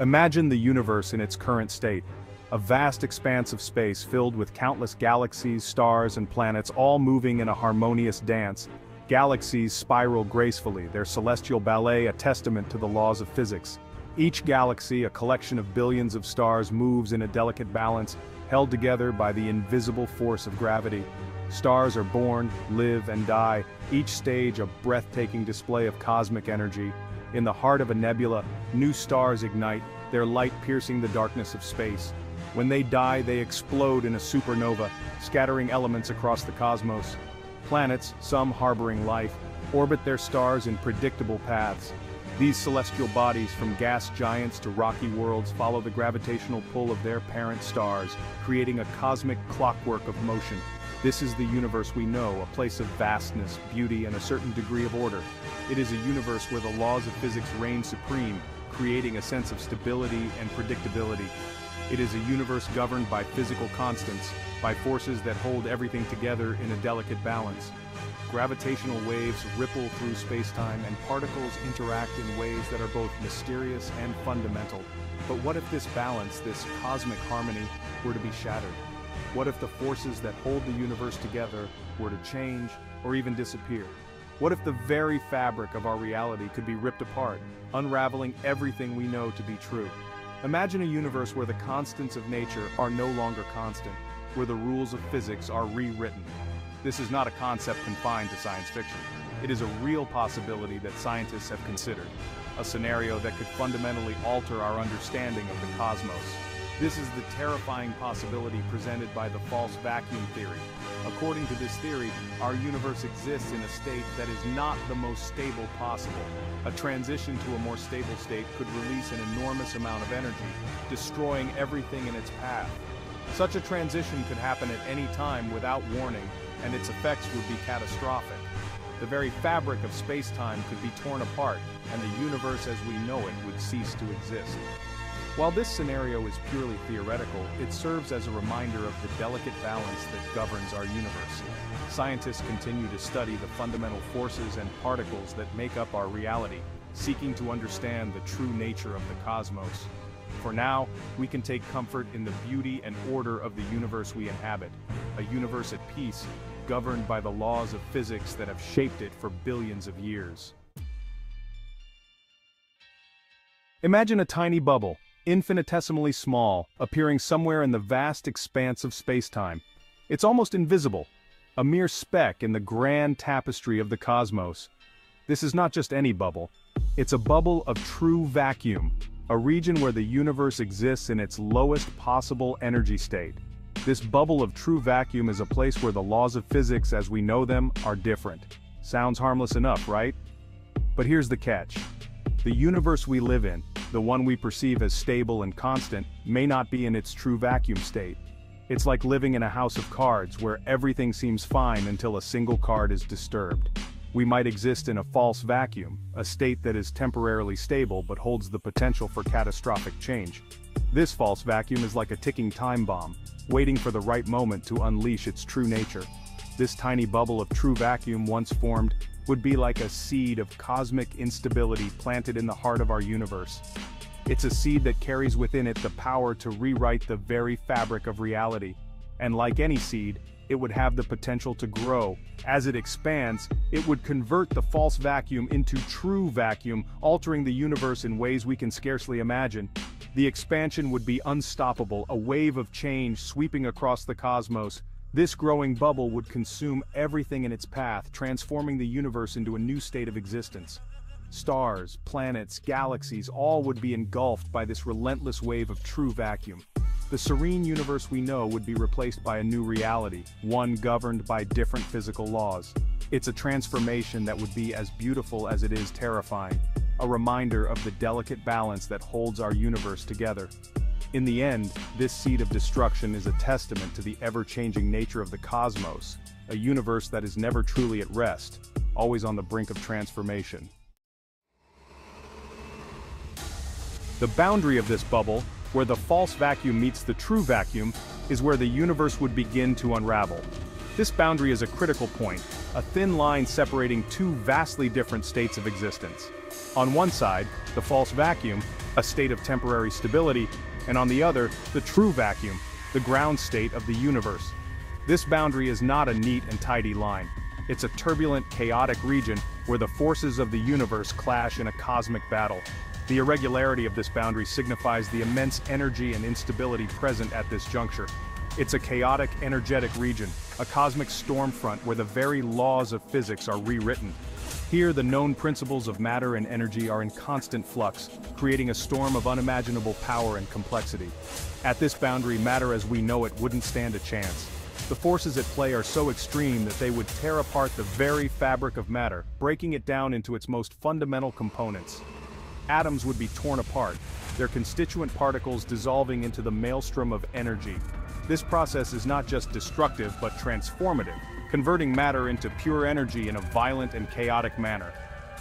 Imagine the universe in its current state. A vast expanse of space filled with countless galaxies, stars, and planets all moving in a harmonious dance. Galaxies spiral gracefully, their celestial ballet a testament to the laws of physics. Each galaxy, a collection of billions of stars, moves in a delicate balance, held together by the invisible force of gravity. Stars are born, live, and die, each stage a breathtaking display of cosmic energy. In the heart of a nebula, new stars ignite, their light piercing the darkness of space. When they die, they explode in a supernova, scattering elements across the cosmos. Planets, some harboring life, orbit their stars in predictable paths. These celestial bodies, from gas giants to rocky worlds, follow the gravitational pull of their parent stars, creating a cosmic clockwork of motion. This is the universe we know, a place of vastness, beauty, and a certain degree of order. It is a universe where the laws of physics reign supreme, creating a sense of stability and predictability. It is a universe governed by physical constants, by forces that hold everything together in a delicate balance. Gravitational waves ripple through space-time, and particles interact in ways that are both mysterious and fundamental. But what if this balance, this cosmic harmony, were to be shattered? What if the forces that hold the universe together were to change or even disappear? What if the very fabric of our reality could be ripped apart, unraveling everything we know to be true? Imagine a universe where the constants of nature are no longer constant, where the rules of physics are rewritten. This is not a concept confined to science fiction. It is a real possibility that scientists have considered, a scenario that could fundamentally alter our understanding of the cosmos. This is the terrifying possibility presented by the false vacuum theory. According to this theory, our universe exists in a state that is not the most stable possible. A transition to a more stable state could release an enormous amount of energy, destroying everything in its path. Such a transition could happen at any time without warning, and its effects would be catastrophic. The very fabric of space-time could be torn apart, and the universe as we know it would cease to exist. While this scenario is purely theoretical, it serves as a reminder of the delicate balance that governs our universe. Scientists continue to study the fundamental forces and particles that make up our reality, seeking to understand the true nature of the cosmos. For now, we can take comfort in the beauty and order of the universe we inhabit, a universe at peace, governed by the laws of physics that have shaped it for billions of years. Imagine a tiny bubble, infinitesimally small, appearing somewhere in the vast expanse of space-time. It's almost invisible, a mere speck in the grand tapestry of the cosmos. This is not just any bubble. It's a bubble of true vacuum, a region where the universe exists in its lowest possible energy state. This bubble of true vacuum is a place where the laws of physics as we know them are different. Sounds harmless enough, right? But here's the catch. The universe we live in, the one we perceive as stable and constant, may not be in its true vacuum state. It's like living in a house of cards where everything seems fine until a single card is disturbed. We might exist in a false vacuum, a state that is temporarily stable but holds the potential for catastrophic change. This false vacuum is like a ticking time bomb, waiting for the right moment to unleash its true nature. This tiny bubble of true vacuum once formed would be like a seed of cosmic instability planted in the heart of our universe. It's a seed that carries within it the power to rewrite the very fabric of reality. And like any seed, it would have the potential to grow. As it expands, it would convert the false vacuum into true vacuum, altering the universe in ways we can scarcely imagine. The expansion would be unstoppable, a wave of change sweeping across the cosmos. This growing bubble would consume everything in its path, transforming the universe into a new state of existence. Stars, planets, galaxies, all would be engulfed by this relentless wave of true vacuum. The serene universe we know would be replaced by a new reality, one governed by different physical laws. It's a transformation that would be as beautiful as it is terrifying, a reminder of the delicate balance that holds our universe together. In the end, this seed of destruction is a testament to the ever-changing nature of the cosmos, a universe that is never truly at rest, always on the brink of transformation. The boundary of this bubble, where the false vacuum meets the true vacuum, is where the universe would begin to unravel. This boundary is a critical point, a thin line separating two vastly different states of existence. On one side, the false vacuum, a state of temporary stability, and on the other, the true vacuum, the ground state of the universe. This boundary is not a neat and tidy line. It's a turbulent, chaotic region where the forces of the universe clash in a cosmic battle. The irregularity of this boundary signifies the immense energy and instability present at this juncture. It's a chaotic, energetic region, a cosmic storm front where the very laws of physics are rewritten. Here, the known principles of matter and energy are in constant flux, creating a storm of unimaginable power and complexity. At this boundary, matter as we know it wouldn't stand a chance. The forces at play are so extreme that they would tear apart the very fabric of matter, breaking it down into its most fundamental components. Atoms would be torn apart, their constituent particles dissolving into the maelstrom of energy. This process is not just destructive but transformative, converting matter into pure energy in a violent and chaotic manner.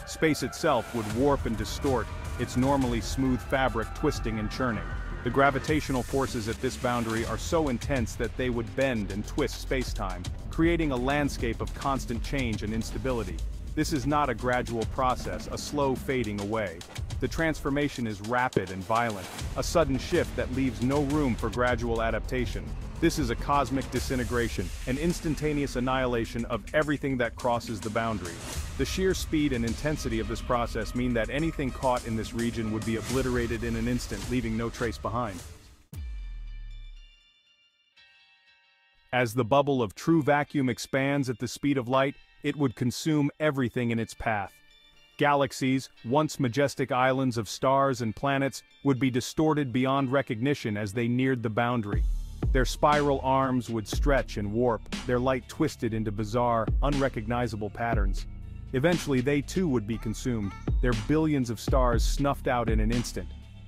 Space itself would warp and distort, its normally smooth fabric twisting and churning. The gravitational forces at this boundary are so intense that they would bend and twist space-time, creating a landscape of constant change and instability. This is not a gradual process, a slow fading away. The transformation is rapid and violent, a sudden shift that leaves no room for gradual adaptation. This is a cosmic disintegration, an instantaneous annihilation of everything that crosses the boundary. The sheer speed and intensity of this process mean that anything caught in this region would be obliterated in an instant, leaving no trace behind. As the bubble of true vacuum expands at the speed of light, it would consume everything in its path. Galaxies, once majestic islands of stars and planets, would be distorted beyond recognition as they neared the boundary. Their spiral arms would stretch and warp, their light twisted into bizarre, unrecognizable patterns. Eventually they too would be consumed, their billions of stars snuffed out in an instant.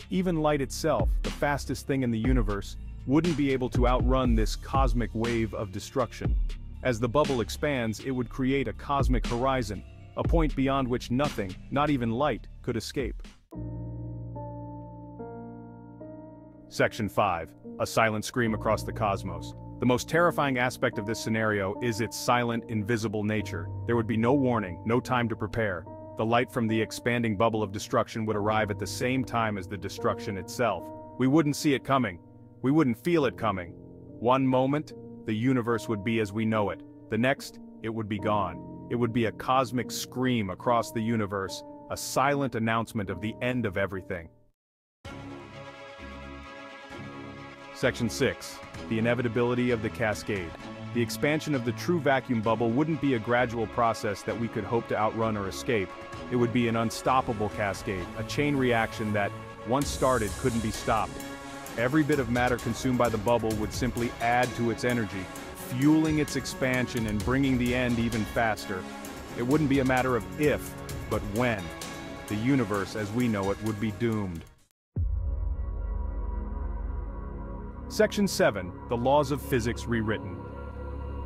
Even light itself, the fastest thing in the universe, wouldn't be able to outrun this cosmic wave of destruction. As the bubble expands, it would create a cosmic horizon, a point beyond which nothing, not even light, could escape. Section 5. A silent scream across the cosmos. The most terrifying aspect of this scenario is its silent, invisible nature. There would be no warning, no time to prepare. The light from the expanding bubble of destruction would arrive at the same time as the destruction itself. We wouldn't see it coming. We wouldn't feel it coming. One moment, the universe would be as we know it. The next, it would be gone. It would be a cosmic scream across the universe, a silent announcement of the end of everything. Section 6. The inevitability of the Cascade. The expansion of the true vacuum bubble wouldn't be a gradual process that we could hope to outrun or escape. It would be an unstoppable cascade, a chain reaction that, once started, couldn't be stopped. Every bit of matter consumed by the bubble would simply add to its energy, fueling its expansion and bringing the end even faster. It wouldn't be a matter of if, but when. The universe as we know it would be doomed. Section 7. The laws of physics rewritten.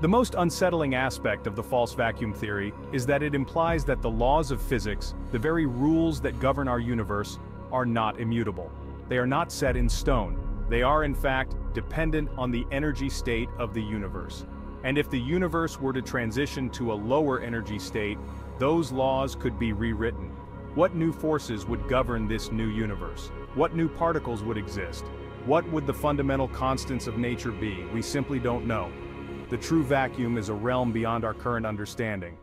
The most unsettling aspect of the false vacuum theory is that it implies that the laws of physics, the very rules that govern our universe, are not immutable. They are not set in stone. They are, in fact, dependent on the energy state of the universe. And if the universe were to transition to a lower energy state, those laws could be rewritten. What new forces would govern this new universe? What new particles would exist? What would the fundamental constants of nature be? We simply don't know. The true vacuum is a realm beyond our current understanding.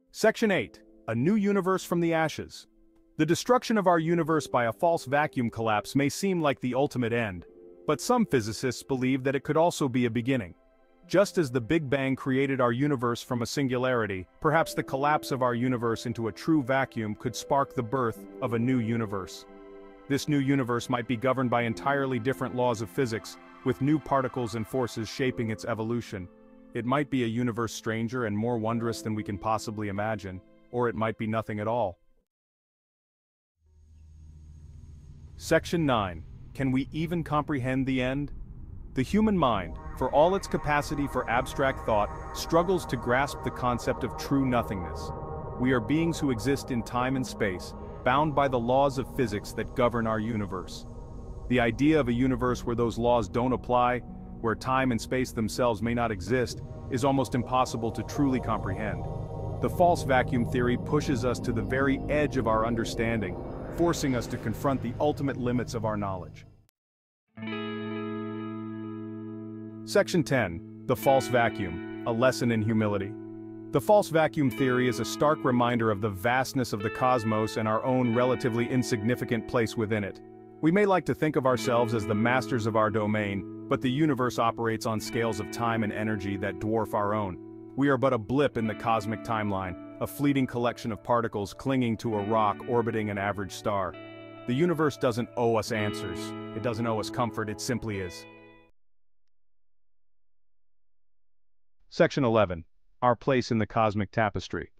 Section 8. A new universe from the ashes. The destruction of our universe by a false vacuum collapse may seem like the ultimate end, but some physicists believe that it could also be a beginning. Just as the Big Bang created our universe from a singularity, perhaps the collapse of our universe into a true vacuum could spark the birth of a new universe. This new universe might be governed by entirely different laws of physics, with new particles and forces shaping its evolution. It might be a universe stranger and more wondrous than we can possibly imagine, or it might be nothing at all. Section 9. Can we even comprehend the end? The human mind, for all its capacity for abstract thought, struggles to grasp the concept of true nothingness. We are beings who exist in time and space, bound by the laws of physics that govern our universe. The idea of a universe where those laws don't apply where time and space themselves may not exist, is almost impossible to truly comprehend. The false vacuum theory pushes us to the very edge of our understanding, forcing us to confront the ultimate limits of our knowledge. Section 10. The False Vacuum, a Lesson in Humility. The false vacuum theory is a stark reminder of the vastness of the cosmos and our own relatively insignificant place within it. We may like to think of ourselves as the masters of our domain, but the universe operates on scales of time and energy that dwarf our own. We are but a blip in the cosmic timeline, a fleeting collection of particles clinging to a rock orbiting an average star. The universe doesn't owe us answers. It doesn't owe us comfort, it simply is. Section 11. Our place in the cosmic tapestry.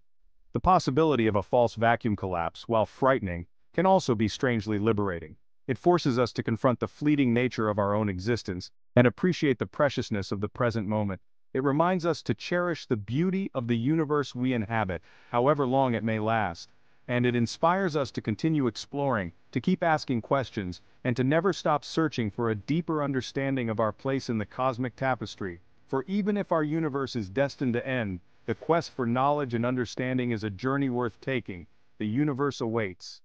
The possibility of a false vacuum collapse, while frightening, can also be strangely liberating. It forces us to confront the fleeting nature of our own existence and appreciate the preciousness of the present moment. It reminds us to cherish the beauty of the universe we inhabit, however long it may last. And it inspires us to continue exploring, to keep asking questions, and to never stop searching for a deeper understanding of our place in the cosmic tapestry. For even if our universe is destined to end, the quest for knowledge and understanding is a journey worth taking. The universe awaits.